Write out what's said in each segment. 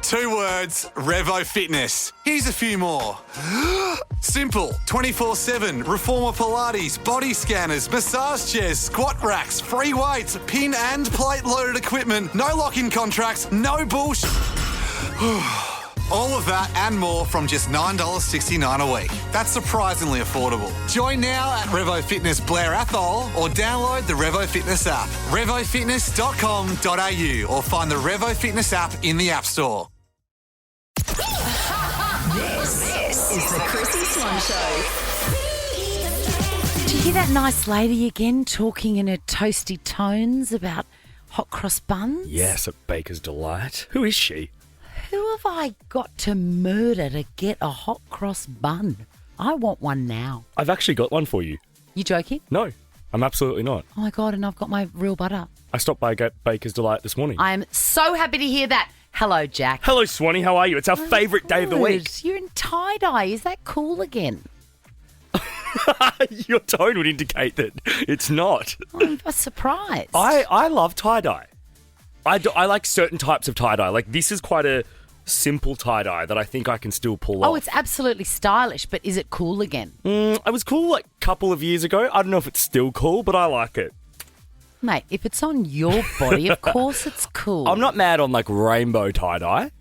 2 words, Revo Fitness. Here's a few more. Simple, 24/7, reformer Pilates, body scanners, massage chairs, squat racks, free weights, pin and plate loaded equipment, no lock-in contracts, no bullshit. All of that and more from just $9.69 a week. That's surprisingly affordable. Join now at Revo Fitness Blair Athol or download the Revo Fitness app. RevoFitness.com.au or find the Revo Fitness app in the App Store. This is the Chrissy Swan Show. Did you hear that nice lady again talking in her toasty tones about hot cross buns? Yes, at Baker's Delight. Who is she? Who have I got to murder to get a hot cross bun? I want one now. I've actually got one for you. You joking? No, I'm absolutely not. Oh my God, and I've got my real butter. I stopped by Baker's Delight this morning. I am so happy to hear that. Hello, Jack. Hello, Swanee. How are you? It's our favourite day of the week. You're in tie-dye. Is that cool again? Your tone would indicate that it's not. I'm surprised. I love tie-dye. I like certain types of tie-dye. Like, this is quite a simple tie-dye that I think I can still pull off. Oh, it's absolutely stylish, but is it cool again? It was cool like a couple of years ago. I don't know if it's still cool, but I like it. Mate, if it's on your body, of course it's cool. I'm not mad on like rainbow tie-dye,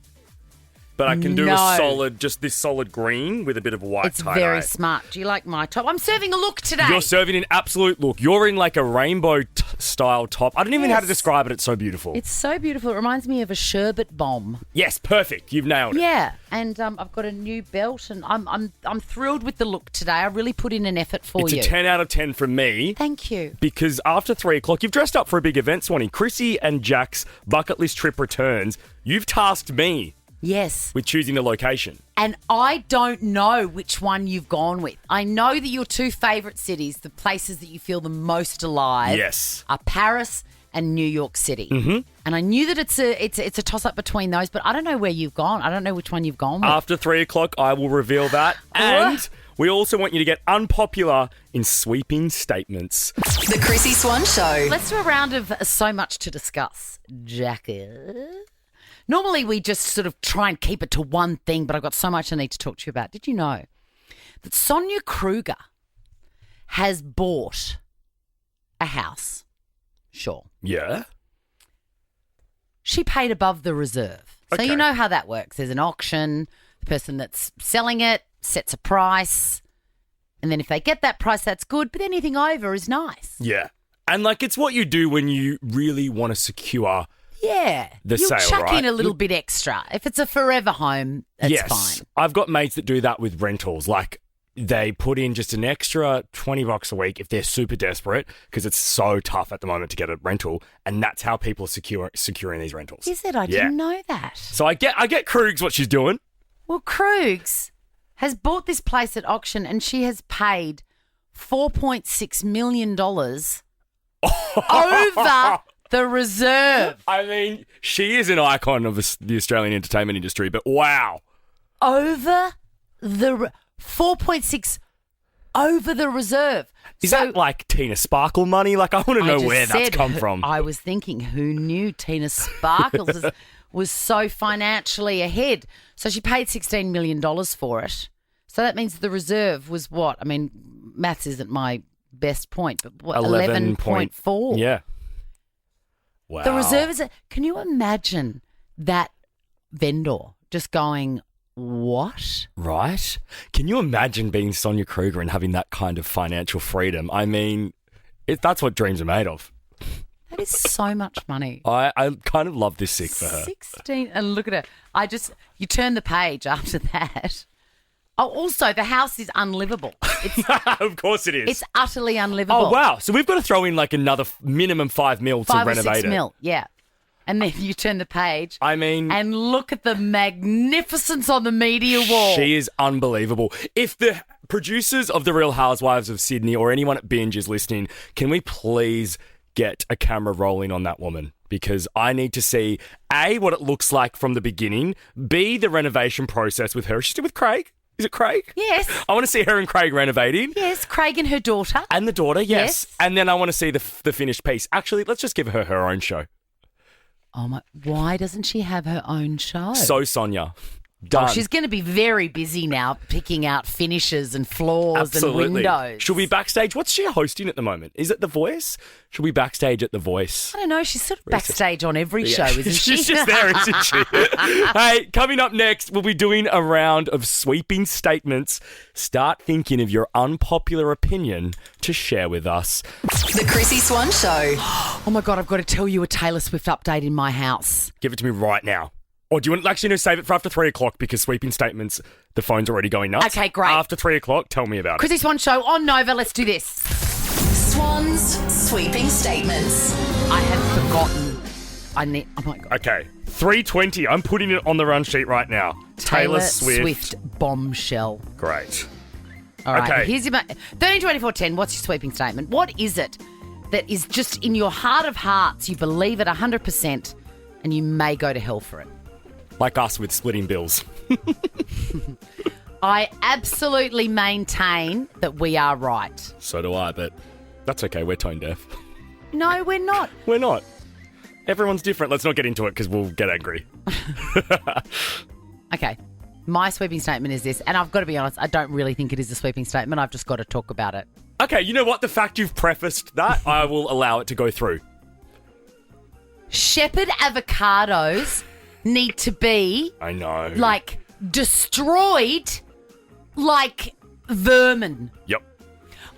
but I can do this solid green with a bit of white tie-dye. It's very smart. Do you like my top? I'm serving a look today. You're serving an absolute look. You're in like a rainbow style top. I don't even know how to describe it. It's so beautiful. It's so beautiful. It reminds me of a sherbet bomb. Yes, perfect. You've nailed it. Yeah, and I've got a new belt, and I'm thrilled with the look today. I really put in an effort for you. It's a 10 out of 10 from me. Thank you. Because after 3 o'clock, you've dressed up for a big event, Swanee. Chrissy and Jack's bucket list trip returns. You've tasked me. Yes. With choosing the location. And I don't know which one you've gone with. I know that your 2 favourite cities, the places that you feel the most alive, yes, are Paris and New York City. Mm-hmm. And I knew that it's a toss-up between those, but I don't know where you've gone. I don't know which one you've gone with. After 3 o'clock, I will reveal that. And we also want you to get unpopular in sweeping statements. The Chrissy Swan Show. Let's do a round of so much to discuss, Jackie. Normally, we just sort of try and keep it to one thing, but I've got so much I need to talk to you about. Did you know that Sonia Kruger has bought a house? Sure. Yeah. She paid above the reserve. So you know how that works. There's an auction. The person that's selling it sets a price. And then if they get that price, that's good. But anything over is nice. Yeah. And like it's what you do when you really want to secure the You'll sale, chuck right? in a little bit extra. If it's a forever home, that's fine. I've got mates that do that with rentals. Like they put in just an extra $20 a week if they're super desperate because it's so tough at the moment to get a rental, and that's how people are securing these rentals. Is it? I didn't know that. So I get Krugs what she's doing. Well, Krugs has bought this place at auction and she has paid $4.6 million over the reserve. I mean, she is an icon of the Australian entertainment industry, but wow. Over the 4.6 over the reserve. Is that like Tina Sparkle money? Like, I want to know where that's come from. I was thinking, who knew Tina Sparkles was so financially ahead? So she paid $16 million for it. So that means the reserve was what? I mean, maths isn't my best point, but what, 11.4? Yeah. Wow. The reserve is can you imagine that vendor just going, what? Right? Can you imagine being Sonia Kruger and having that kind of financial freedom? I mean, that's what dreams are made of. That is so much money. I kind of love this sick for her. 16, and look at her. You turn the page after that. Oh, also, the house is unlivable. Of course it is. It's utterly unlivable. Oh, wow. So we've got to throw in like another minimum $5 million to renovate it. 5 or 6 mil, yeah. And then you turn the page. I mean... And look at the magnificence on the media wall. She is unbelievable. If the producers of The Real Housewives of Sydney or anyone at Binge is listening, can we please get a camera rolling on that woman? Because I need to see, A, what it looks like from the beginning, B, the renovation process with her. She's still with Craig? Is it Craig? Yes. I want to see her and Craig renovating. Yes, Craig and her daughter. And the daughter, yes. And then I want to see the finished piece. Actually, let's just give her own show. Oh my! Why doesn't she have her own show? So Sonia. Done. Oh, she's going to be very busy now picking out finishes and floors Absolutely. and windows. Should we backstage? What's she hosting at the moment? Is it The Voice? Should we backstage at The Voice? I don't know. She's sort of backstage on every show, isn't she? She's just there, isn't she? Hey, coming up next, we'll be doing a round of sweeping statements. Start thinking of your unpopular opinion to share with us. The Chrissy Swan Show. Oh my God, I've got to tell you a Taylor Swift update in my house. Give it to me right now. Or do you want actually save it for after 3 o'clock because sweeping statements, the phone's already going nuts? Okay, great. After 3 o'clock, tell me about it. Chrissy Swan Show on Nova. Let's do this. Swan's sweeping statements. I had forgotten. Oh my God. Okay, 3:20. I'm putting it on the run sheet right now. Taylor Swift bombshell. Great. All right. Okay. Here's your 13, 24, 10. What's your sweeping statement? What is it that is just in your heart of hearts? You believe it 100%, and you may go to hell for it. Like us with splitting bills. I absolutely maintain that we are right. So do I, but that's okay. We're tone deaf. No, we're not. We're not. Everyone's different. Let's not get into it because we'll get angry. Okay. My sweeping statement is this, and I've got to be honest, I don't really think it is a sweeping statement. I've just got to talk about it. Okay, you know what? The fact you've prefaced that, I will allow it to go through. Shepard avocados need to be I know. like destroyed like vermin. Yep.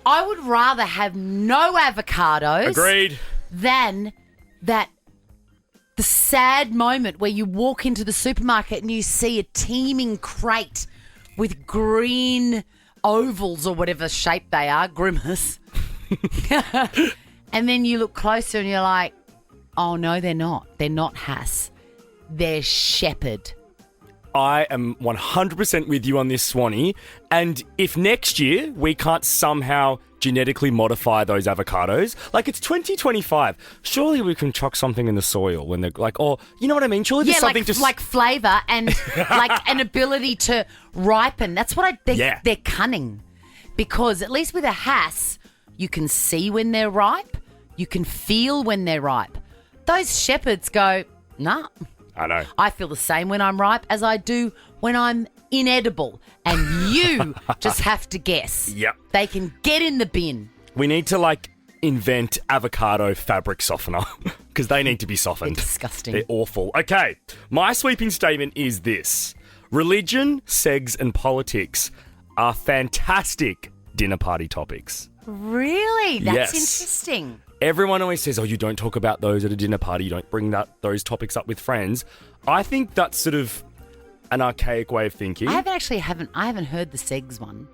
I would rather have no avocados Agreed. than the sad moment where you walk into the supermarket and you see a teeming crate with green ovals or whatever shape they are, grimace. And then you look closer and you're like, oh no, they're not. They're not Hass. They're Shepard. I am 100% with you on this, Swanee. And if next year we can't somehow genetically modify those avocados, like it's 2025, surely we can chuck something in the soil when they're like, oh, you know what I mean? Surely there's something like flavour and like an ability to ripen. That's what they're cunning. Because at least with a Hass, you can see when they're ripe, you can feel when they're ripe. Those Shepards go, nah. I know. I feel the same when I'm ripe as I do when I'm inedible. And you just have to guess. Yep. They can get in the bin. We need to invent avocado fabric softener because they need to be softened. They're disgusting. They're awful. Okay, my sweeping statement is this. Religion, segs and politics are fantastic dinner party topics. Really? That's Yes. interesting. Everyone always says, oh, you don't talk about those at a dinner party. You don't bring those topics up with friends. I think that's sort of an archaic way of thinking. I haven't heard the segs one.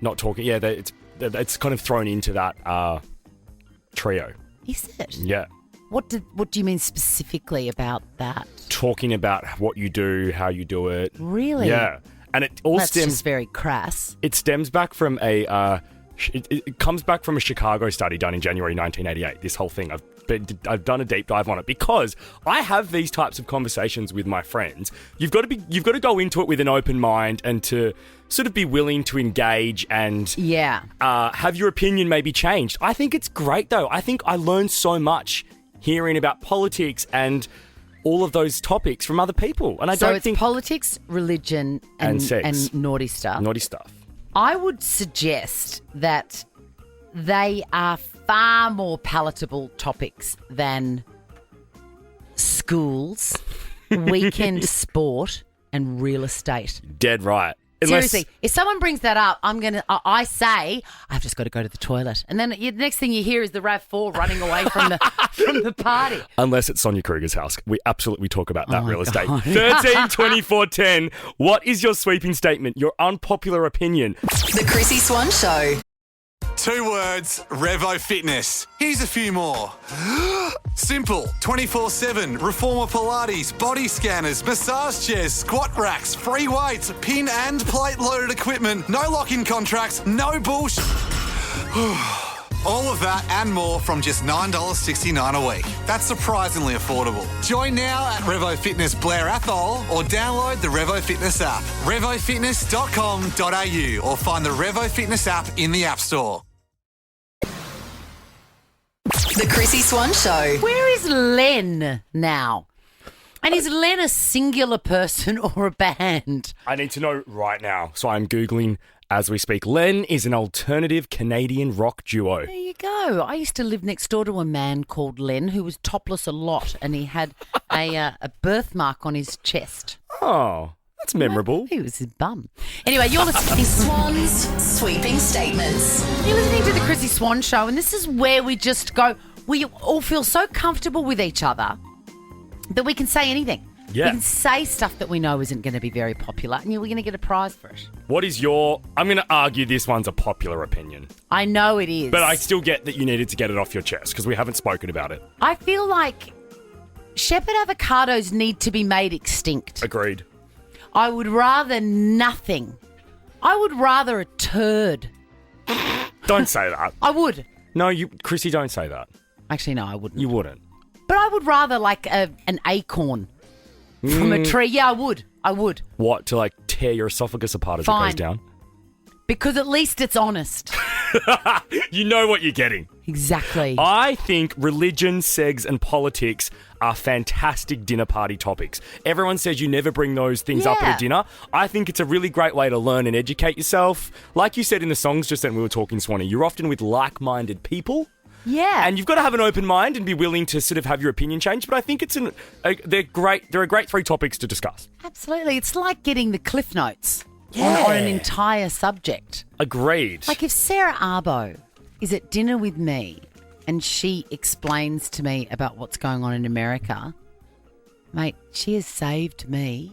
Not talking. Yeah, it's kind of thrown into that trio. Is it? Yeah. What do you mean specifically about that? Talking about what you do, how you do it. Really? Yeah. And it all That's just very crass. It stems back from it comes back from a Chicago study done in January 1988, this whole thing. I've done a deep dive on it because I have these types of conversations with my friends. You've got to go into it with an open mind and to sort of be willing to engage and have your opinion maybe changed. I think it's great though. I think I learned so much hearing about politics and all of those topics from other people. And I don't think politics, religion and sex. And naughty stuff. Naughty stuff. I would suggest that they are far more palatable topics than schools, weekend sport, and real estate. Dead right. Seriously, if someone brings that up, I say, I've just got to go to the toilet. And then the next thing you hear is the RAV4 running away from the party. Unless it's Sonia Kruger's house. We absolutely talk about that real estate. God. 13, 24, 10. What is your sweeping statement? Your unpopular opinion? The Chrissy Swan Show. 2 words, Revo Fitness. Here's a few more. Simple, 24/7, reformer Pilates, body scanners, massage chairs, squat racks, free weights, pin and plate loaded equipment, no lock-in contracts, no bullshit. All of that and more from just $9.69 a week. That's surprisingly affordable. Join now at Revo Fitness Blair Athol or download the Revo Fitness app. RevoFitness.com.au or find the Revo Fitness app in the App Store. The Chrissy Swan Show. Where is Len now? And is Len a singular person or a band? I need to know right now, so I'm Googling as we speak. Len is an alternative Canadian rock duo. There you go. I used to live next door to a man called Len who was topless a lot, and he had a birthmark on his chest. Oh, that's memorable. He was his bum. Anyway, you're listening. Swan's sweeping statements. You're listening to the Chrissy Swan Show, and this is where we just go. We all feel so comfortable with each other that we can say anything. Yeah. We can say stuff that we know isn't going to be very popular, and we're going to get a prize for it. What is your... I'm going to argue this one's a popular opinion. I know it is. But I still get that you needed to get it off your chest because we haven't spoken about it. I feel like Shepard avocados need to be made extinct. Agreed. I would rather nothing. I would rather a turd. Don't say that. I would. No, Chrissy, don't say that. Actually, no, I wouldn't. You wouldn't. But I would rather like an acorn from a tree. Yeah, I would. What, to like tear your esophagus apart as it Fine. goes down? Because at least it's honest. You know what you're getting. Exactly. I think religion, sex, and politics are fantastic dinner party topics. Everyone says you never bring those things up at a dinner. I think it's a really great way to learn and educate yourself. Like you said in the songs just then we were talking, Swanee, you're often with like-minded people. Yeah. And you've got to have an open mind and be willing to sort of have your opinion changed. But I think they're great. They're a great 3 topics to discuss. Absolutely. It's like getting the cliff notes on an entire subject. Agreed. Like if Sarah Arbo is at dinner with me and she explains to me about what's going on in America, mate, she has saved me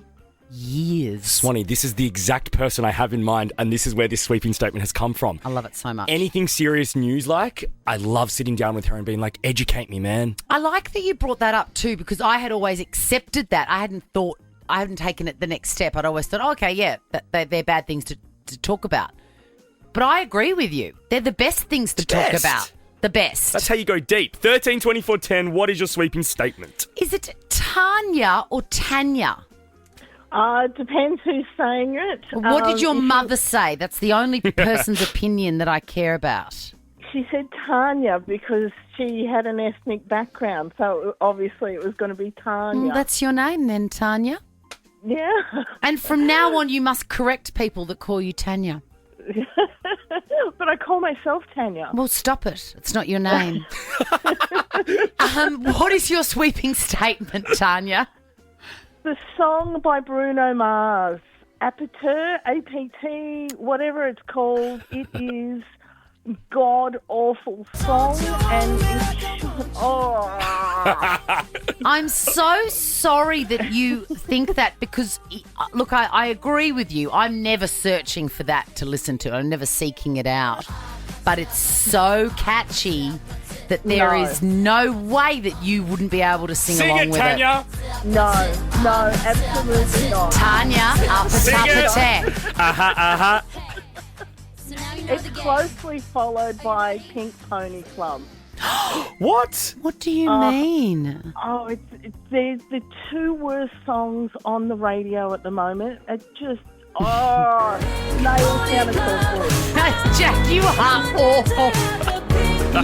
years. Swanee, this is the exact person I have in mind, and this is where this sweeping statement has come from. I love it so much. Anything serious news like, I love sitting down with her and being like, educate me, man. I like that you brought that up too, because I had always accepted that. I hadn't taken it the next step. I'd always thought, oh, okay, yeah, they're bad things to talk about. But I agree with you. They're the best things to talk about. The best. That's how you go deep. 13, 24, 10, what is your sweeping statement? Is it Tanya or Tanya? Depends who's saying it. What did your mother say? That's the only person's opinion that I care about. She said Tanya because she had an ethnic background, so obviously it was going to be Tanya. That's your name then, Tanya? Yeah. And from now on, you must correct people that call you Tanya. But I call myself Tanya. Well, stop it. It's not your name. What is your sweeping statement, Tanya? The song by Bruno Mars, Aperture, APT, whatever it's called, it is god-awful song and I'm so sorry that you think that because, look, I agree with you. I'm never searching for that to listen to. I'm never seeking it out. But it's so catchy that there is no way that you wouldn't be able to sing along with Tanya. it. No, absolutely not. Tanya, up a It's closely followed by Pink Pony Club. What? What do you mean? Oh, they're the 2 worst songs on the radio at the moment. It just, nails down a chalkboard. Jack, you are awful.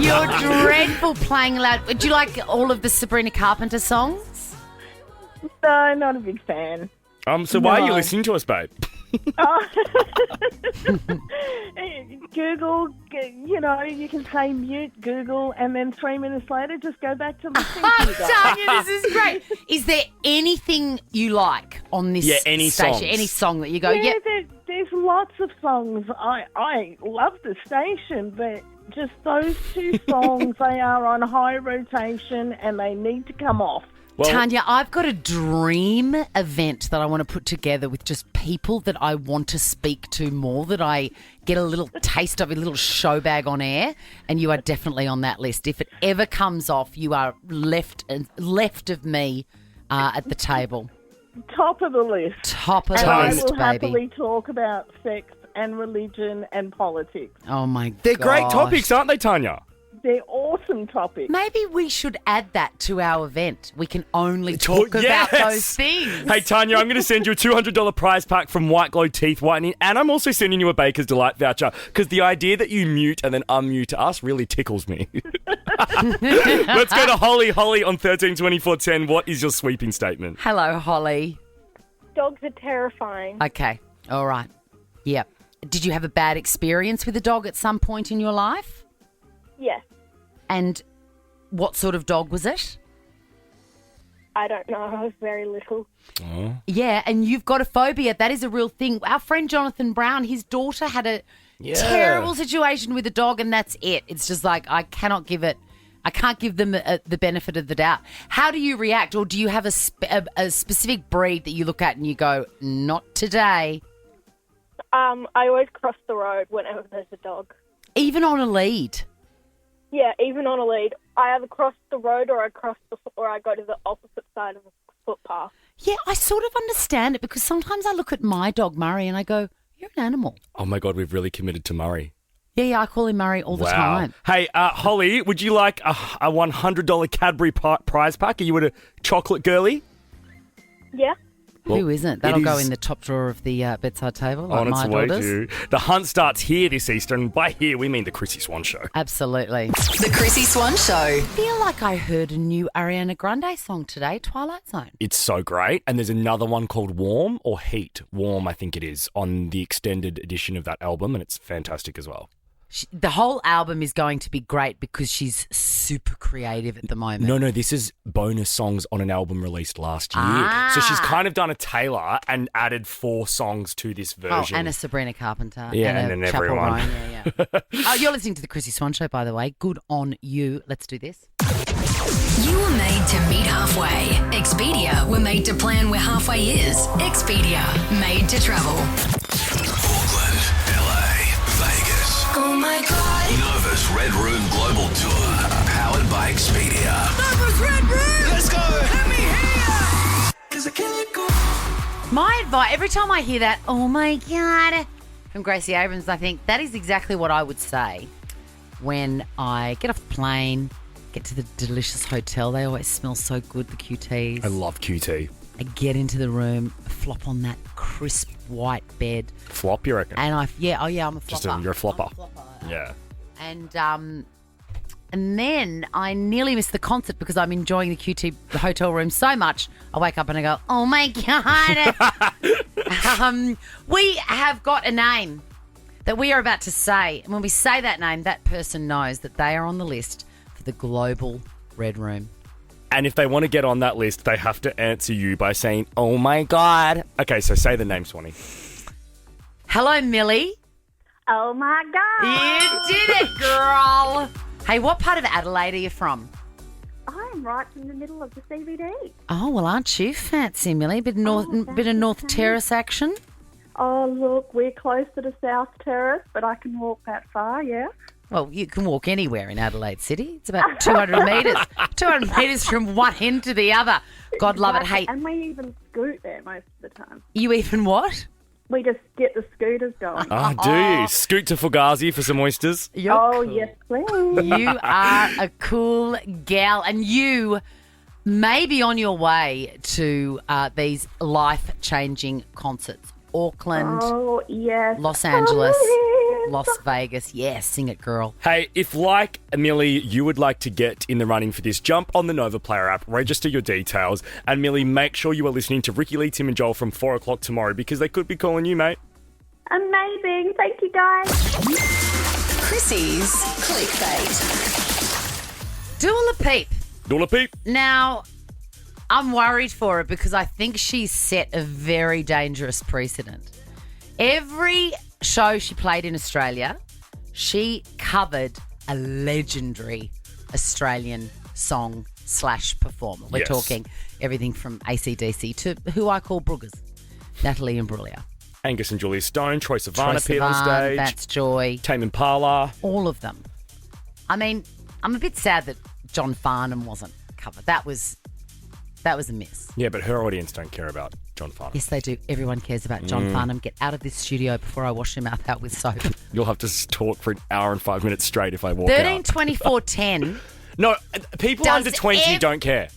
You're dreadful playing loud. Do you like all of the Sabrina Carpenter songs? No, not a big fan. So why are you listening to us, babe? Google, you can say mute Google and then 3 minutes later just go back to listening to you guys. Tanya, this is great. Is there anything you like on this any station? songs. Any song that you go, Yeah, there's lots of songs. I love the station, but just those 2 songs, they are on high rotation and they need to come off. Well, Tanya, I've got a dream event that I want to put together with just people that I want to speak to more, that I get a little taste of, a little show bag on air, and you are definitely on that list. If it ever comes off, you are left of me at the table. Top of the list. Top of And the I list, will baby. happily talk about sex and religion and politics. Oh, my God. they're great topics, aren't they, Tanya? They're awesome topics. Maybe we should add that to our event. We can only talk about those things. Hey, Tanya, I'm going to send you a $200 prize pack from White Glow Teeth Whitening, and I'm also sending you a Baker's Delight voucher because the idea that you mute and then unmute us really tickles me. Let's go to Holly. Holly on 132410. What is your sweeping statement? Hello, Holly. Dogs are terrifying. Okay. All right. Yep. Did you have a bad experience with a dog at some point in your life? Yes. And what sort of dog was it? I don't know. I was very little. Oh. Yeah, and you've got a phobia. That is a real thing. Our friend Jonathan Brown, his daughter had a terrible situation with a dog, and that's it. It's just like I can't give them the benefit of the doubt. How do you react, or do you have a specific breed that you look at and you go, not today? I always cross the road whenever there's a dog. Even on a lead? Yeah, even on a lead. I either cross the road or I go to the opposite side of the footpath. Yeah, I sort of understand it because sometimes I look at my dog, Murray, and I go, you're an animal. Oh, my God, we've really committed to Murray. Yeah, I call him Murray all the time. Hey, Holly, would you like a $100 Cadbury prize pack? Are you a chocolate girly? Yeah. Well, who isn't? That'll go in the top drawer of the bedside table, like on my its way daughters. to. The hunt starts here this Easter, and by here we mean the Chrissy Swan Show. Absolutely. The Chrissy Swan Show. I feel like I heard a new Ariana Grande song today, Twilight Zone. It's so great. And there's another one called Warm or Heat. Warm, I think it is, on the extended edition of that album, and it's fantastic as well. The whole album is going to be great because she's super creative at the moment. No, this is bonus songs on an album released last year. So she's kind of done a Taylor and added 4 songs to this version. Oh, and a Sabrina Carpenter. Yeah, and then Chapel everyone. Roan. Yeah. Oh, you're listening to the Chrissy Swan Show, by the way. Good on you. Let's do this. You were made to meet halfway. Expedia were made to plan where halfway is. Expedia, made to travel. Auckland, LA, Vegas. Oh my God. Nova's Red Room Global Tour. Powered by Expedia. Nova's Red Room. Let's go. Let me hear. 'Cause I can't go. My advice, every time I hear that, oh my God, from Gracie Abrams, I think that is exactly what I would say when I get off the plane, get to the delicious hotel. They always smell so good, the QTs. I love QT. I get into the room, flop on that crisp white bed. Flop, you reckon? And I'm a flopper. You're a flopper. I'm a flopper. Yeah. And then I nearly missed the concert because I'm enjoying the QT hotel room so much. I wake up and I go, oh my God. We have got a name that we are about to say. And when we say that name, that person knows that they are on the list for the Global Red Room. And if they want to get on that list, they have to answer you by saying, oh my God. Okay, so say the name, Swanee. Hello, Millie. Oh my God. You did it, girl. Hey, what part of Adelaide are you from? I'm right in the middle of the CBD. Oh, well, aren't you fancy, Millie? Bit of North Terrace action? Oh, look, we're closer to South Terrace, but I can walk that far, yeah. Well, you can walk anywhere in Adelaide City. It's about 200 metres. 200 metres from one end to the other. God love it. Hey, And we even scoot there most of the time. you even what? We just get the scooters going. Oh, do you? Scoot to Fugazi for some oysters? Yes, please. You are a cool gal, and you may be on your way to these life-changing concerts. Auckland, Oh, yes. Los Angeles, Oh, yes. Las Vegas. Yeah, sing it, girl. Hey, if like Millie, you would like to get in the running for this, jump on the Nova Player app, register your details, and Millie, make sure you are listening to Ricky Lee, Tim and Joel from 4 o'clock tomorrow because they could be calling you, mate. Amazing. Thank you, guys. Chrissy's clickbait. Dua Peep. Dula Peep. Now, I'm worried for her because I think she's set a very dangerous precedent. Every show she played in Australia, she covered a legendary Australian song / performer. We're Yes. talking everything from AC/DC to who I call Broogers, Natalie Imbruglia. Angus and Julia Stone, Troy Sivan Troye appeared on Sivan, stage. That's Joy. Tame Impala. All of them. I mean, I'm a bit sad that John Farnham wasn't covered. That was a miss. Yeah, but her audience don't care about John Farnham. Yes, they do. Everyone cares about John Farnham. Get out of this studio before I wash your mouth out with soap. You'll have to talk for an hour and 5 minutes straight if I walk 13, out. 24, 10. No, people Does under 20 don't care.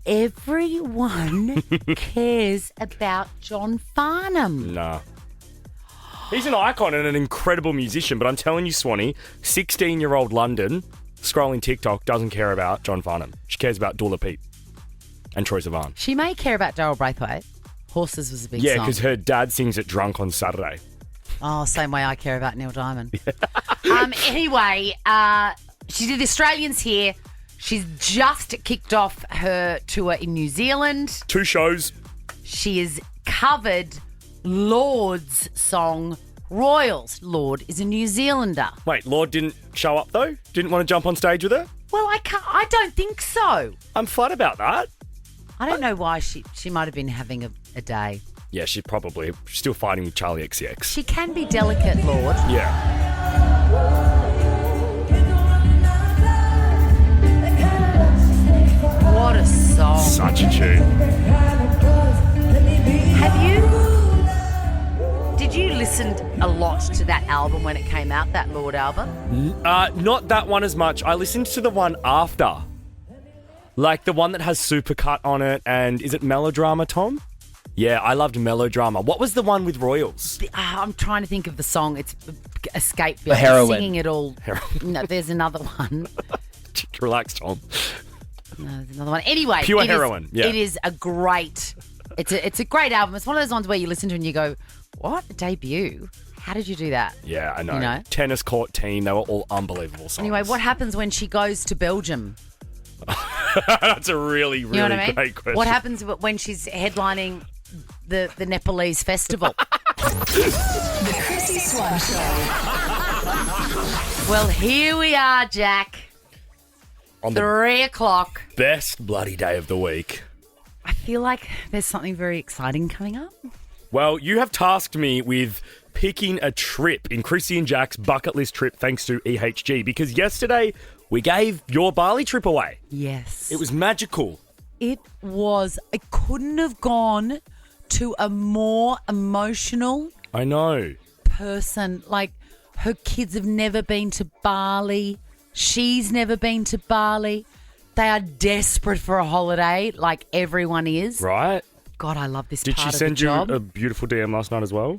Everyone cares about John Farnham. Nah. He's an icon and an incredible musician, but I'm telling you, Swanee, 16-year-old London scrolling TikTok doesn't care about John Farnham. She cares about Dula Peep and Troye Sivan. She may care about Daryl Braithwaite. Horses was a big Yeah, song. because her dad sings it drunk on Saturday. Oh, same way I care about Neil Diamond. Anyway, she did the Australians here. She's just kicked off her tour in New Zealand. 2 shows. She has covered Lord's song Royals. Lord is a New Zealander. Wait, Lord didn't show up though? Didn't want to jump on stage with her? Well, I don't think so. I'm flat about that. I don't know why she might have been having a day. Yeah, she's probably still fighting with Charlie XCX. She can be delicate, Lord. Yeah. What a song. Such a tune. Did you listen a lot to that album when it came out, that Lord album? Not that one as much. I listened to the one after. Like the one that has Supercut on it, and is it Melodrama, Tom? Yeah, I loved Melodrama. What was the one with Royals? I'm trying to think of the song. It's Escape. The Heroine. Singing it all. No, there's another one. Relax, Tom. No, there's another one. Anyway, Pure Heroine. Yeah. It is a great. It's a great album. It's one of those ones where you listen to and you go, "What a debut! How did you do that?" Yeah, I know. You know? Tennis Court Teen, they were all unbelievable songs. Anyway, what happens when she goes to Belgium? That's a really, really You know what I mean? great question. What happens when she's headlining the Nepalese festival? The Chrissy Swan Show. Well, here we are, Jack. On the 3 o'clock. best bloody day of the week. I feel like there's something very exciting coming up. Well, you have tasked me with picking a trip in Chrissy and Jack's bucket list trip thanks to EHG, because yesterday we gave your Bali trip away. Yes. It was magical. It was. I couldn't have gone to a more emotional I know. person. Like, her kids have never been to Bali. She's never been to Bali. They are desperate for a holiday, like everyone is. Right? God, I love this Did part she of the send you job. a beautiful DM last night as well?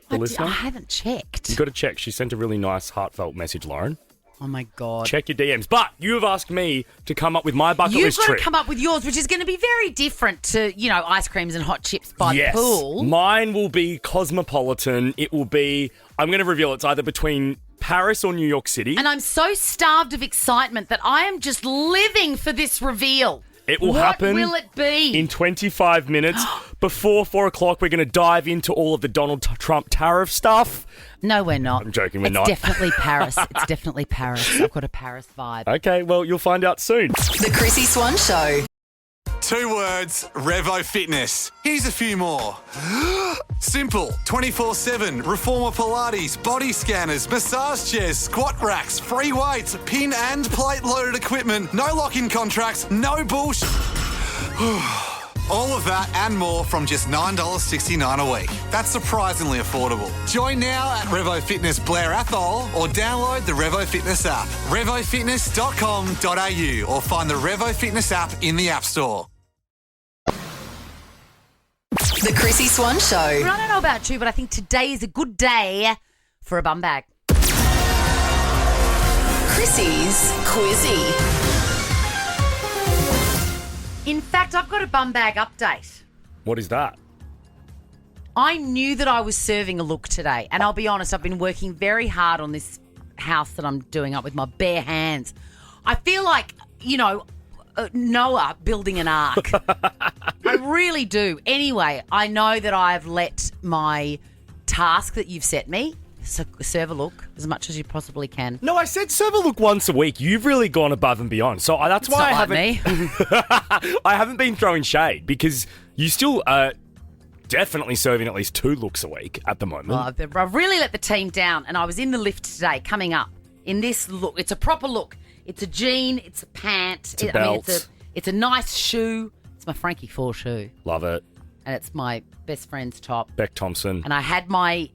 The listener? I haven't checked. You got to check. She sent a really nice, heartfelt message, Lauren. Oh, my God. Check your DMs. But you have asked me to come up with my bucket You've list got trip. to come up with yours, which is going to be very different to, ice creams and hot chips by Yes. the pool. Mine will be cosmopolitan. It will be, I'm going to reveal it's either between Paris or New York City. And I'm so starved of excitement that I am just living for this reveal. It will happen. What will it be? In 25 minutes. Before 4 o'clock, we're going to dive into all of the Donald Trump tariff stuff. No, we're not. I'm joking, we're it's not. Definitely Paris. It's definitely Paris. I've got a Paris vibe. Okay, well, you'll find out soon. The Chrissy Swan Show. 2 words, Revo Fitness. Here's a few more. Simple, 24/7, Reformer Pilates, body scanners, massage chairs, squat racks, free weights, pin and plate loaded equipment, no lock-in contracts, no bullshit. All of that and more from just $9.69 a week. That's surprisingly affordable. Join now at Revo Fitness Blair Athol or download the Revo Fitness app. RevoFitness.com.au or find the Revo Fitness app in the App Store. The Chrissy Swan Show. I don't know about you, but I think today is a good day for a bum bag. Chrissy's Quizzy. In fact, I've got a bum bag update. What is that? I knew that I was serving a look today, and I'll be honest, I've been working very hard on this house that I'm doing up with my bare hands. I feel like, Noah building an ark. I really do. Anyway, I know that I've let my task that you've set me, so serve a look as much as you possibly can. No, I said serve a look once a week. You've really gone above and beyond. So that's It's why not I like haven't. me. I haven't been throwing shade because you still are definitely serving at least 2 looks a week at the moment. Well, I've really let the team down, and I was in the lift today coming up in this look. It's a proper look. It's a jean. It's a pant. It's a belt. It's a nice shoe. It's my Frankie 4 shoe, Love it. and it's my best friend's top. Beck Thompson. And I had my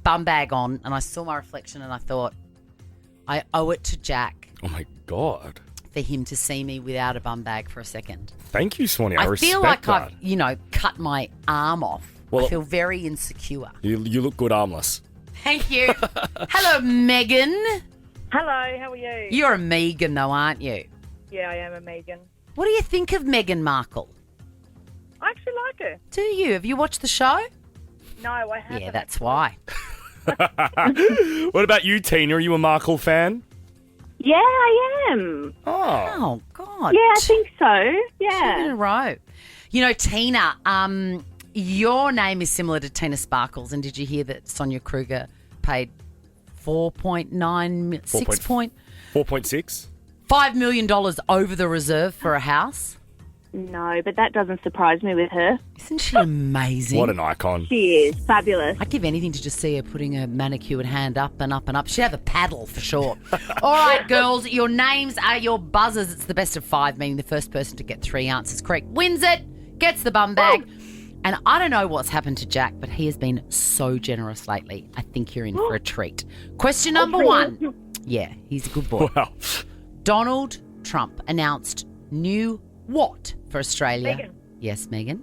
bum bag on, and I saw my reflection, and I thought, I owe it to Jack Oh, my God. for him to see me without a bum bag for a second. Thank you, Swanee. I I respect feel like that. I've, cut my arm off. Well- I feel very insecure. You look good armless. Thank you. Hello, Megan. Hello, how are you? You're a Megan, though, aren't you? Yeah, I am a Megan. What do you think of Meghan Markle? I actually like her. Do you? Have you watched the show? No, I haven't. Yeah, that's why. What about you, Tina? Are you a Markle fan? Yeah, I am. Oh. Oh, God. Yeah, I think so. Two in Yeah. a row. You know, Tina, your name is similar to Tina Sparkles, and did you hear that Sonia Kruger paid 4.6? $5 million over the reserve for a house? No, but that doesn't surprise me with her. Isn't she amazing? What an icon. She is fabulous. I'd give anything to just see her putting her manicured hand up and up and up. She'd have a paddle for sure. All right, girls, your names are your buzzers. It's the best of 5, meaning the first person to get 3 answers correct wins it, gets the bum bag. And I don't know what's happened to Jack, but he has been so generous lately. I think you're in for a treat. Question number 1. Yeah, he's a good boy. Wow. Donald Trump announced new what for Australia? Megan. Yes, Megan.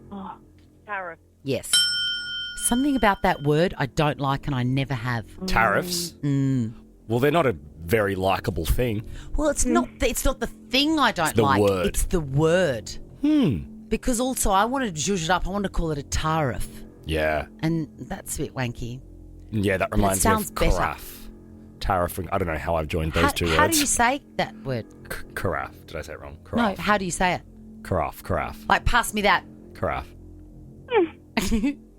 Tariff. Yes. Something about that word I don't like and I never have. Tariffs? Well, they're not a very likeable thing. Well, it's not the thing I don't the like. word. It's the word. Because also I wanted to zhuzh it up. I wanted to call it a tariff. Yeah. And that's a bit wanky. Yeah, that reminds me sounds of better. carafe. Tariff. I don't know how I've joined those two words. How do you say that word? Carafe. Did I say it wrong? No, Carafe. how do you say it? Carafe. Like, pass me that. Carafe.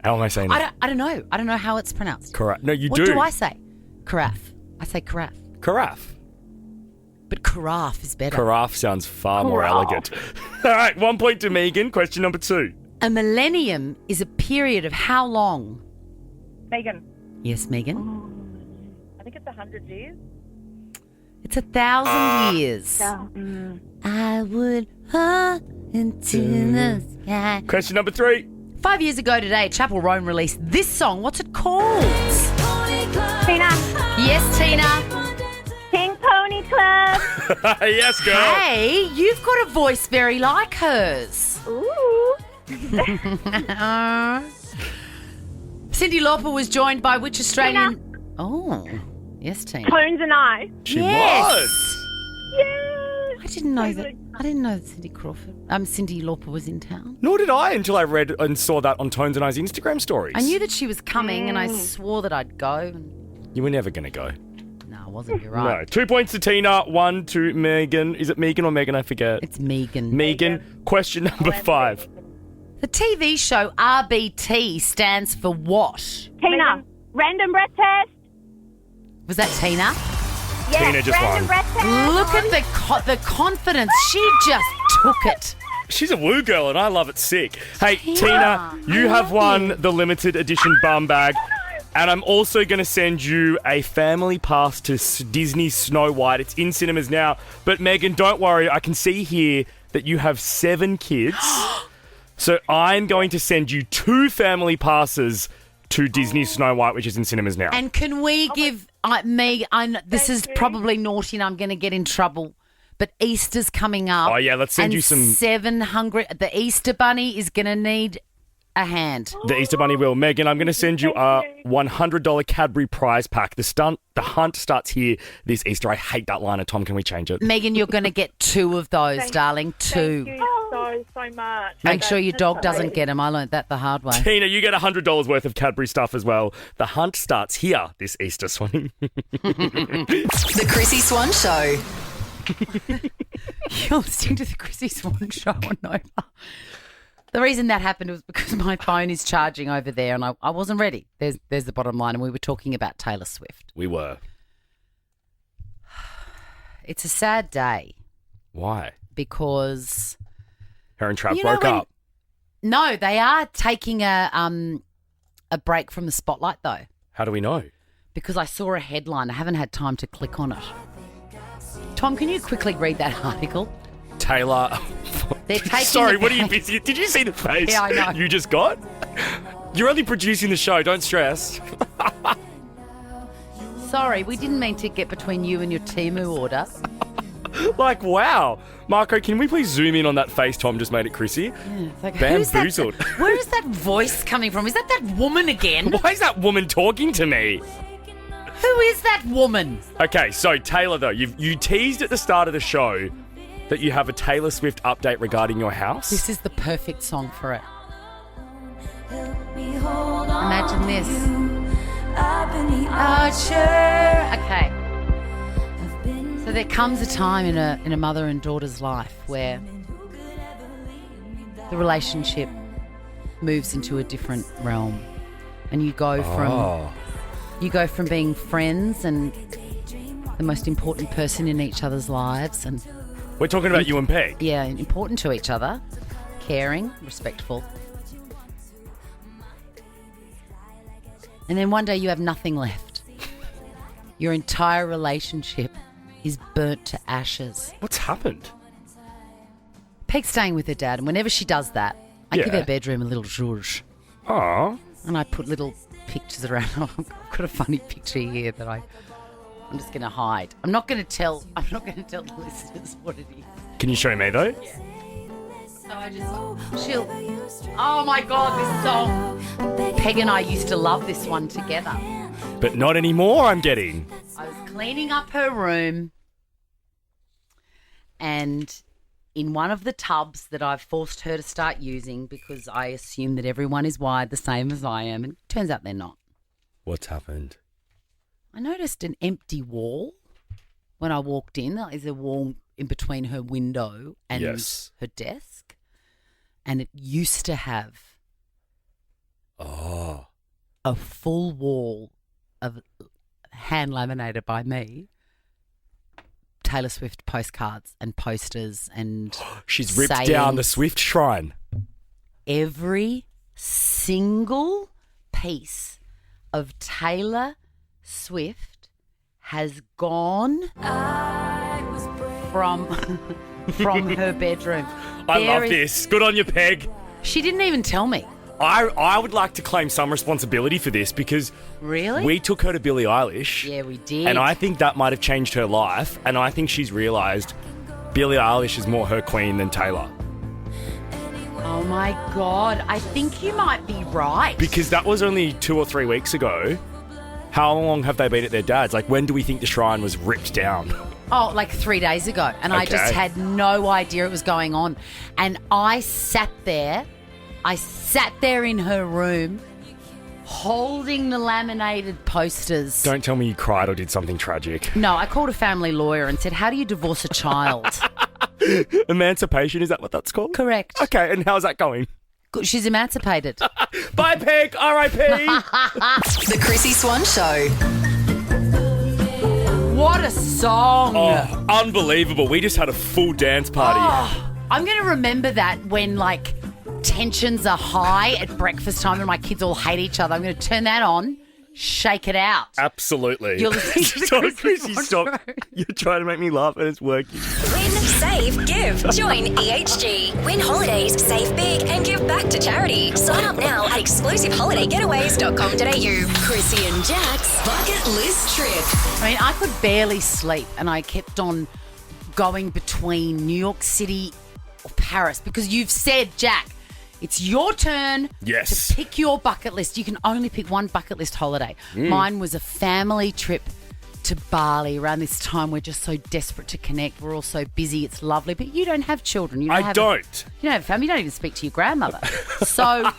How am I saying that? I don't know. I don't know how it's pronounced. Carafe. No, you What do. do I say? Carafe. I say carafe. Carafe. But carafe is better. Carafe sounds far more elegant. All right, 1 point to Megan. Question number 2. A millennium is a period of how long? Megan. Yes, Megan. I think it's 100 years. It's 1,000 years. I would hunt into the sky. Question number 3. 5 years ago today, Chapel Roan released this song. What's it called? Tina, Yes, Tina. Pink Pony Club. Yes, girl. Hey, you've got a voice very like hers. Ooh. Cyndi Lauper was joined by which Australian... Oh, yes, Tina. Tones and I. She Yes. was. Yes. I didn't know that. I didn't know that Cyndi Lauper was in town. Nor did I until I read and saw that on Tones and I's Instagram stories. I knew that she was coming, and I swore that I'd go. And... You were never going to go. No, I wasn't. You're right. No. 2 points to Tina, 1 to Megan. Is it Megan or Megan? I forget. It's Megan. Megan. Question number 5. The TV show RBT stands for what? Tina, Megan. random breath test. Was that Tina? Yes, Tina just random won. breath test. Look at the confidence. She just took it. She's a woo girl and I love it sick. Hey, Tina, you have won the limited edition bum bag. And I'm also going to send you a family pass to Disney Snow White. It's in cinemas now. But Megan, don't worry. I can see here that you have 7 kids. So I'm going to send you 2 family passes to Disney Snow White, which is in cinemas now. And can we give me? This is probably naughty, and I'm going to get in trouble. But Easter's coming up. Oh, yeah, let's send you some- 700. The Easter Bunny is going to need a hand. The Easter Bunny will. Megan, I'm going to send you a $100 Cadbury prize pack. The hunt starts here this Easter. I hate that line of Tom. Can we change it? Megan, you're going to get 2 of those, darling. 2. Thank you so much. Make sure your dog doesn't get them. I learnt that the hard way. Tina, you get $100 worth of Cadbury stuff as well. The hunt starts here this Easter, Swanee. The Chrissy Swan Show. You're listening to the Chrissy Swan Show on Nova. The reason that happened was because my phone is charging over there and I wasn't ready. There's the bottom line, and we were talking about Taylor Swift. We were. It's a sad day Why? because... Her and Trav You know broke when- up. No, they are taking a break from the spotlight, though, How do we know? because I saw a headline. I haven't had time to click on it. Tom, can you quickly read that article? Taylor. They're taking Sorry, the what are you bait. busy? Did you see the face Yeah, I know. you just got? You're only producing the show. Don't stress. Sorry, we didn't mean to get between you and your Temu order. Like, wow. Marco, can we please zoom in on that face Tom just made it Chrissy? Yeah, it's like, who's that- Bamboozled. Where is that voice coming from? Is that woman again? Why is that woman talking to me? Who is that woman? Okay, so Taylor, though, you teased at the start of the show that you have a Taylor Swift update regarding your house. This is the perfect song for it. Imagine this. Archer. Okay. So there comes a time in a mother and daughter's life where the relationship moves into a different realm, and you go from being friends and the most important person in each other's lives, and We're talking about you and Peg. yeah, important to each other, caring, respectful. And then one day you have nothing left. Your entire relationship is burnt to ashes. What's happened? Peg's staying with her dad, and whenever she does that, I give Yeah. her bedroom a little zhuzh. Aw. And I put little pictures around. I've got a funny picture here that I'm just going to hide. I'm not going to tell the listeners what it is. Can you show me, though? So I just, oh my God, this song. Peg and I used to love this one together. But not anymore, I'm getting. I was cleaning up her room, and in one of the tubs that I've forced her to start using because I assume that everyone is wired the same as I am, and it turns out they're not. What's happened? I noticed an empty wall when I walked in. There's a wall in between her window and Yes. her desk, and it used to have Oh. a full wall of hand laminated by me Taylor Swift postcards and posters and She's ripped down the Swift shrine. every single piece of Taylor Swift has gone from her bedroom. I There love is- this. Good on you, Peg. She didn't even tell me. I would like to claim some responsibility for this because Really? we took her to Billie Eilish. Yeah, we did. And I think that might have changed her life. And I think she's realised Billie Eilish is more her queen than Taylor. Oh my God, I think you might be right. Because that was only 2 or 3 weeks ago. How long have they been at their dad's? Like, when do we think the shrine was ripped down? Oh, like 3 days ago. And I just Okay. had no idea it was going on. And I sat there in her room holding the laminated posters. Don't tell me you cried or did something tragic. No, I called a family lawyer and said, how do you divorce a child? Emancipation, is that what that's called? Correct. Okay, and how's that going? Good, she's emancipated. Bye, Peg. R.I.P. The Chrissy Swan Show. What a song. Oh, unbelievable. We just had a full dance party. Oh, I'm going to remember that when, like, tensions are high at breakfast time and my kids all hate each other. I'm going to turn that on, shake it out. Absolutely. You're listening to the Stop, Chrissy Chrissy, Swan stop. Show. You're trying to make me laugh and it's working. Win, save, give. Join EHG. Win holidays, save big, and give back to charity. Sign up now at exclusiveholidayGetaways.com.au. Chrissy and Jack's bucket list trip. I mean, I could barely sleep and I kept on going between New York City or Paris because you've said, Jack, it's your turn Yes. to pick your bucket list. You can only pick one bucket list holiday. Mine was a family trip to Bali. Around this time, we're just so desperate to connect. We're all so busy. It's lovely. But you don't have children. You don't I have don't. You don't have family. You don't even speak to your grandmother. So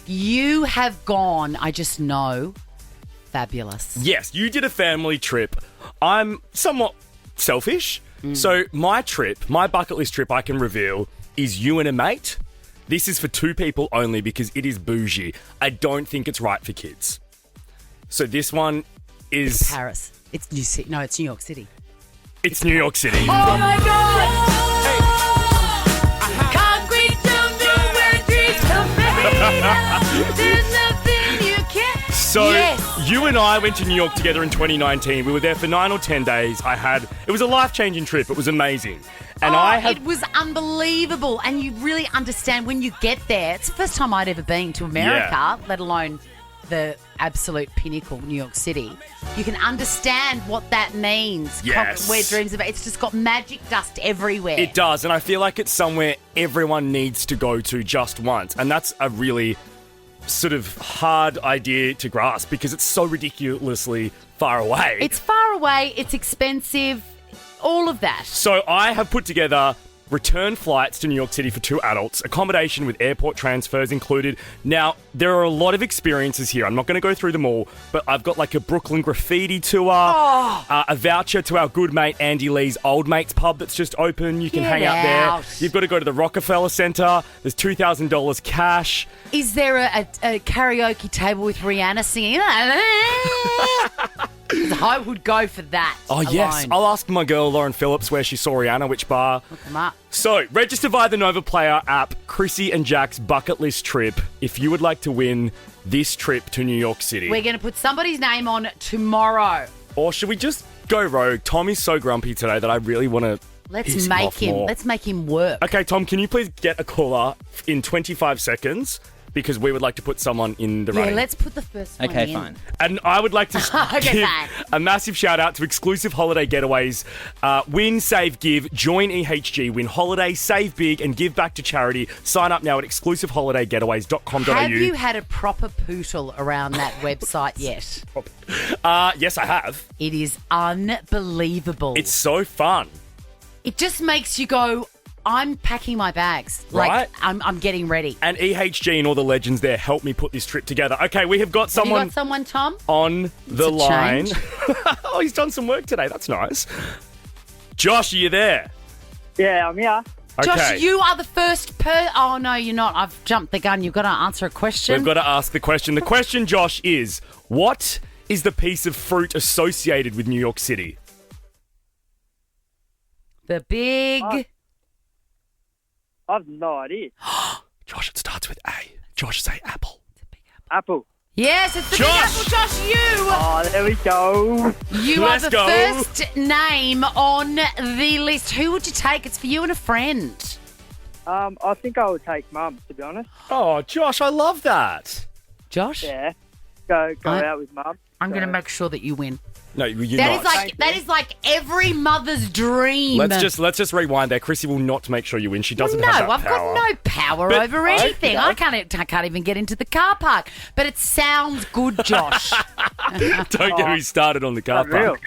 you have gone, I just know, fabulous. Yes, you did a family trip. I'm somewhat selfish. So my trip, my bucket list trip, I can reveal, is you and a mate. This is for 2 people only because it is bougie. I don't think it's right for kids. So this one is... Paris. It's New City. No, it's New York City. It's New York City. Oh my God! Concrete jungle where dreams come made. There's nothing you can't. So Yes. you and I went to New York together in 2019. We were there for 9 or 10 days. It was a life-changing trip. It was amazing. And It was unbelievable. And you really understand when you get there. It's the first time I'd ever been to America, let alone the absolute pinnacle, New York City. You can understand what that means. Yes. Where dreams are. It's just got magic dust everywhere. It does, and I feel like it's somewhere everyone needs to go to just once. And that's a really sort of hard idea to grasp because it's so ridiculously far away. It's far away. It's expensive. All of that. So I have put together return flights to New York City for 2 adults, accommodation with airport transfers included. Now, there are a lot of experiences here. I'm not going to go through them all, but I've got like a Brooklyn graffiti tour, a voucher to our good mate Andy Lee's Old Mates pub that's just open. You can hang out there. You've got to go to the Rockefeller Center. There's $2,000 cash. Is there a karaoke table with Rihanna singing? I would go for that. Oh, yes. alone. I'll ask my girl Lauren Phillips where she saw Rihanna, which bar. Look them up. So, register via the Nova Player app, Chrissy and Jack's bucket list trip, if you would like to win this trip to New York City. We're going to put somebody's name on tomorrow. Or should we just go rogue? Tom is so grumpy today that I really want to Let's make him work. Okay, Tom, can you please get a caller in 25 seconds? Because we would like to put someone in the running. Yeah, let's put the first one in. Okay, fine. And I would like to Okay, give fine. a massive shout out to exclusive holiday getaways. Win, save, give. Join EHG. Win holiday, save big, and give back to charity. Sign up now at exclusiveholidayGetaways.com.au. Have you had a proper poodle around that website yet? Yes, I have. It is unbelievable. It's so fun. It just makes you go, I'm packing my bags. Right. Like, I'm getting ready. And EHG and all the legends there helped me put this trip together. Okay, we have got Have you someone got someone, Tom? on the a line. change. Oh, he's done some work today. That's nice. Josh, are you there? Yeah, I'm here. Okay. Josh, you are the first Oh, no, you're not. I've jumped the gun. You've got to answer a question. We've got to ask the question. The question, Josh, is what is the piece of fruit associated with New York City? The big... I've no idea. Josh, it starts with A. Josh, say apple. Apple. Yes, it's the big Josh! apple, Josh. Oh, there we go. You Let's are the go. first name on the list. Who would you take? It's for you and a friend. I think I would take Mum, to be honest. Oh, Josh, I love that. Josh? Yeah. Go out with Mum. I'm going to make sure that you win. No, you're That not. is like every mother's dream. Let's just rewind there. Chrissy will not make sure you win. She doesn't no, have that I've power. got no power But over anything. I can't even get into the car park. But it sounds good, Josh. Don't get me started on the car park.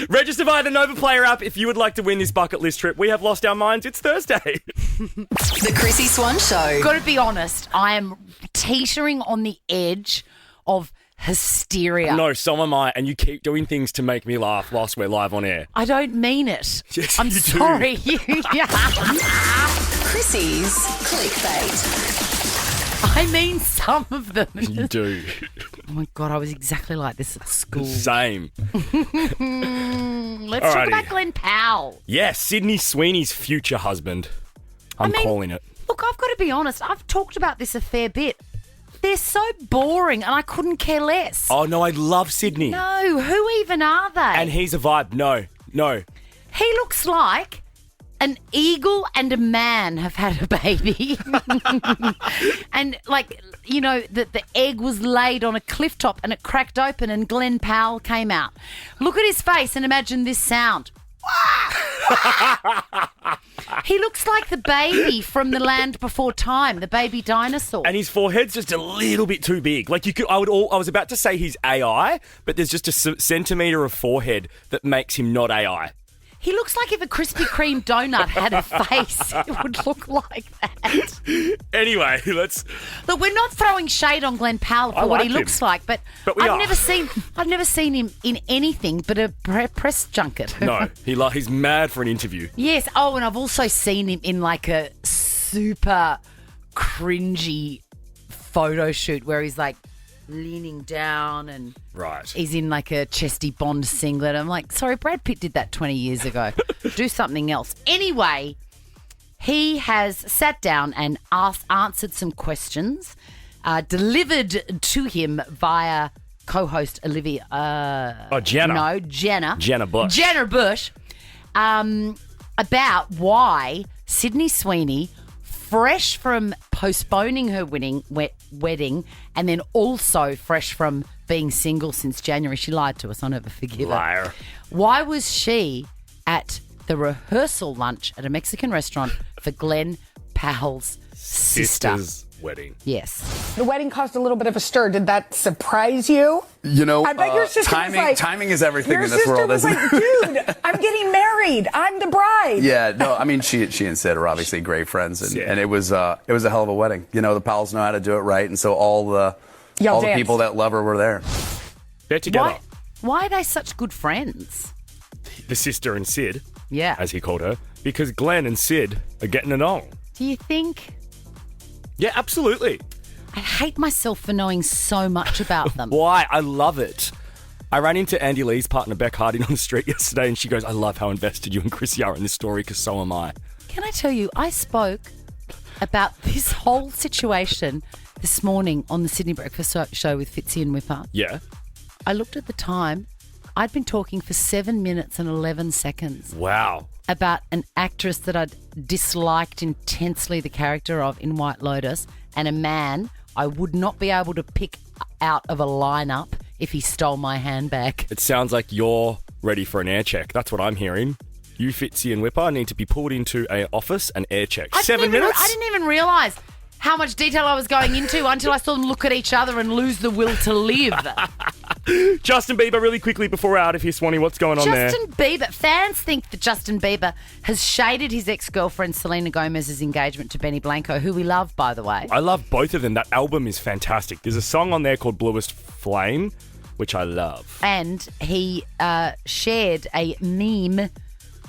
Register via the Nova Player app if you would like to win this bucket list trip. We have lost our minds. It's Thursday. The Chrissy Swan Show. Got to be honest, I am teetering on the edge of hysteria. No, so am I. And you keep doing things to make me laugh whilst we're live on air. I don't mean it. Yes, I'm you do. sorry. Chrissy's clickbait. I mean some of them. You do. Oh my God, I was exactly like this at school. Same. Let's talk Alrighty. about Glenn Powell. Yes, Sydney Sweeney's future husband. I'm calling it. Look, I've got to be honest. I've talked about this a fair bit. They're so boring and I couldn't care less. Oh, no, I love Sydney. No, who even are they? And he's a vibe. No. He looks like an eagle and a man have had a baby. And like, you know, the egg was laid on a cliff top and it cracked open and Glenn Powell came out. Look at his face and imagine this sound. He looks like the baby from The Land Before Time, the baby dinosaur. And his forehead's just a little bit too big. Like I was about to say he's AI, but there's just a centimetre of forehead that makes him not AI. He looks like if a Krispy Kreme donut had a face, it would look like that. Anyway, let's... Look, we're not throwing shade on Glenn Powell for I what like he looks him. like, but we are. I've never seen him in anything but a press junket. No, he's mad for an interview. Yes. Oh, and I've also seen him in like a super cringy photo shoot where he's like leaning down and Right. he's in like a chesty Bond singlet. I'm like, sorry, Brad Pitt did that 20 years ago. Do something else. Anyway, he has sat down and answered some questions delivered to him via co-host Olivia. Jenna. No, Jenna. Jenna Bush. Jenna Bush. about why Sydney Sweeney, fresh from postponing her wedding and then also fresh from being single since January, she lied to us, I'll never forgive her. Liar. Why was she at the rehearsal lunch at a Mexican restaurant for Glenn Powell's sister? Sister's wedding. Yes. The wedding caused a little bit of a stir. Did that surprise you? You know, I bet your sister timing, was like, timing is everything your in this world, sister isn't was like, dude, I'm getting married. I'm the bride. Yeah, no, I mean, she and Sid are obviously great friends, and it was a hell of a wedding. You know, the Powells know how to do it right, and so all the people that love her were there. They're together. Why are they such good friends? The sister and Sid, Yeah. as he called her, because Glenn and Sid are getting it on. Do you think? Yeah, absolutely. I hate myself for knowing so much about them. Why? I love it. I ran into Andy Lee's partner, Beck Harding, on the street yesterday, and she goes, I love how invested you and Chrissy are in this story, because so am I. Can I tell you, I spoke about this whole situation this morning on the Sydney Breakfast Show with Fitzy and Whipper. Yeah. I looked at the time. I'd been talking for 7 minutes and 11 seconds. Wow. About an actress that I'd disliked intensely the character of in White Lotus, and a man I would not be able to pick out of a lineup if he stole my handbag. It sounds like you're ready for an air check. That's what I'm hearing. You, Fitzy and Whipper, need to be pulled into an office and air checked. 7 minutes? I didn't even realise how much detail I was going into until I saw them look at each other and lose the will to live. Justin Bieber, really quickly before we're out of here, Swanee, what's going on there? Justin Bieber. Fans think that Justin Bieber has shaded his ex-girlfriend Selena Gomez's engagement to Benny Blanco, who we love, by the way. I love both of them. That album is fantastic. There's a song on there called Bluest Flame, which I love. And he shared a meme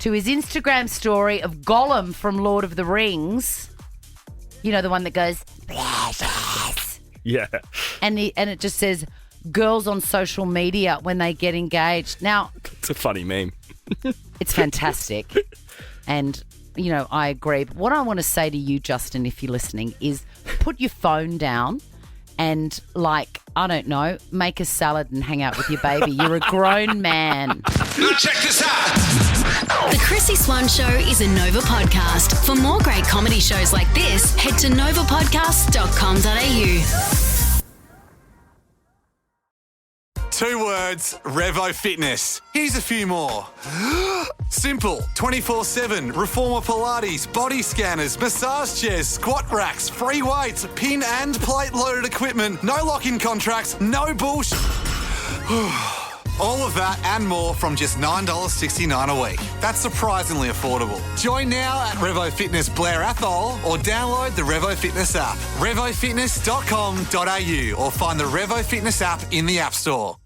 to his Instagram story of Gollum from Lord of the Rings. You know, the one that goes, precious. Yeah. And it just says, girls on social media when they get engaged. Now, it's a funny meme. It's fantastic. And, you know, I agree. But what I want to say to you, Justin, if you're listening, is put your phone down and, like, I don't know, make a salad and hang out with your baby. You're a grown man. Now check this out. The Chrissy Swan Show is a Nova podcast. For more great comedy shows like this, head to novapodcast.com.au. 2 words, Revo Fitness. Here's a few more. Simple, 24/7, Reformer Pilates, body scanners, massage chairs, squat racks, free weights, pin and plate loaded equipment, no lock-in contracts, no bullshit. All of that and more from just $9.69 a week. That's surprisingly affordable. Join now at Revo Fitness Blair Athol or download the Revo Fitness app. RevoFitness.com.au or find the Revo Fitness app in the App Store.